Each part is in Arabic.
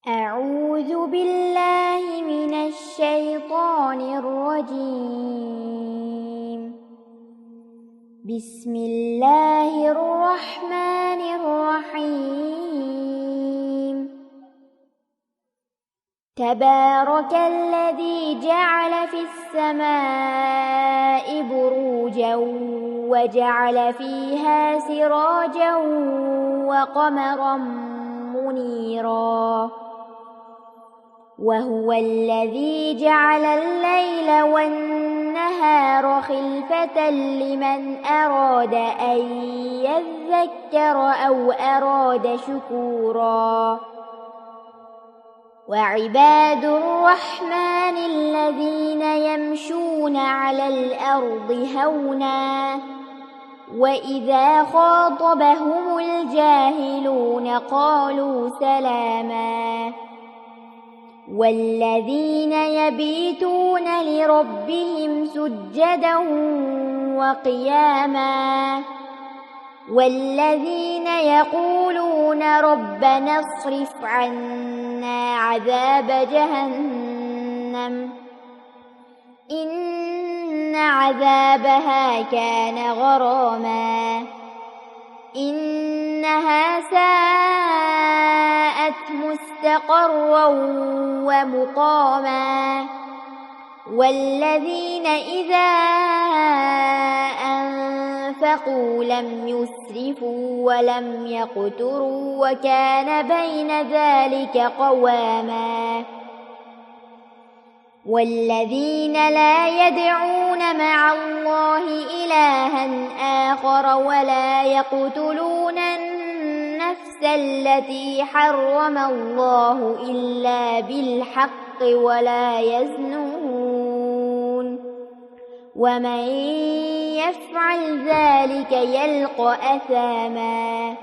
أعوذ بالله من الشيطان الرجيم. بسم الله الرحمن الرحيم. تبارك الذي جعل في السماء بروجا وجعل فيها سراجا وقمرا منيرا وهو الذي جعل الليل والنهار خلفة لمن أراد أن يذكر أو أراد شكورا وعباد الرحمن الذين يمشون على الأرض هونا وإذا خاطبهم الجاهلون قالوا سلاما والذين يبيتون لربهم سجدا وقياما والذين يقولون ربنا اصرف عنا عذاب جهنم إن عذابها كان غراما إنها ساءت مستقرا ومقاما والذين إذا أنفقوا لم يسرفوا ولم يقتروا وكان بين ذلك قواما والذين لا يدعون مع الله إلها آخر ولا يقتلون النفس التي حرم الله إلا بالحق ولا يزنون ومن يفعل ذلك يلقى أثاما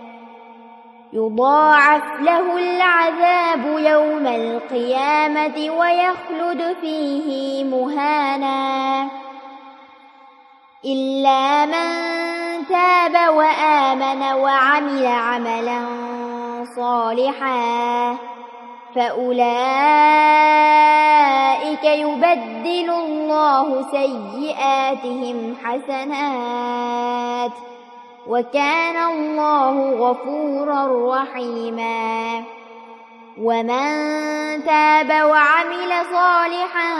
يضاعف له العذاب يوم القيامة ويخلد فيه مهانا إلا من تاب وآمن وعمل عملا صالحا فأولئك يبدل الله سيئاتهم حسنات وكان الله غفورا رحيما ومن تاب وعمل صالحا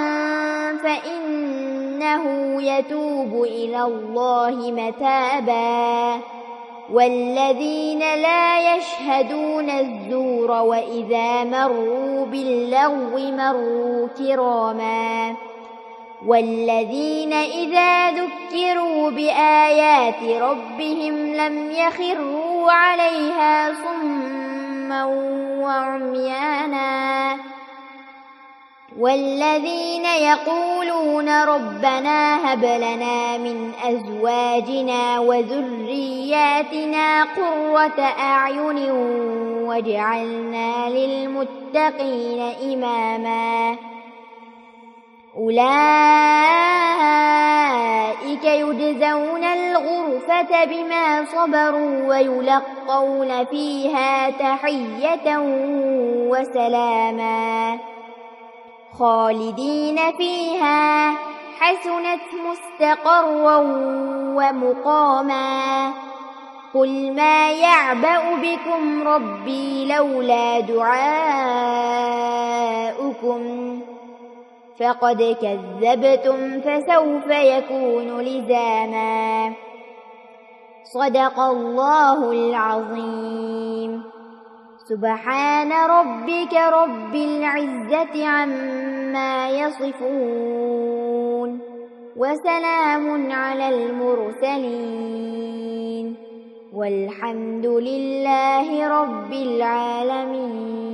فإنه يتوب إلى الله متابا والذين لا يشهدون الزور وإذا مروا باللغو مروا كراما والذين إذا ذكروا بآيات ربهم لم يخروا عليها صما وعميانا والذين يقولون ربنا هب لنا من أزواجنا وذرياتنا قرة أعين واجعلنا للمتقين إماما أولئك يجزون الغرفة بما صبروا ويلقون فيها تحية وسلاما خالدين فيها حسنت مستقرا ومقاما قل ما يعبأ بكم ربي لولا دعاؤكم فقد كذبتم فسوف يكون لزاما صدق الله العظيم. سبحان ربك رب العزة عما يصفون وسلام على المرسلين والحمد لله رب العالمين.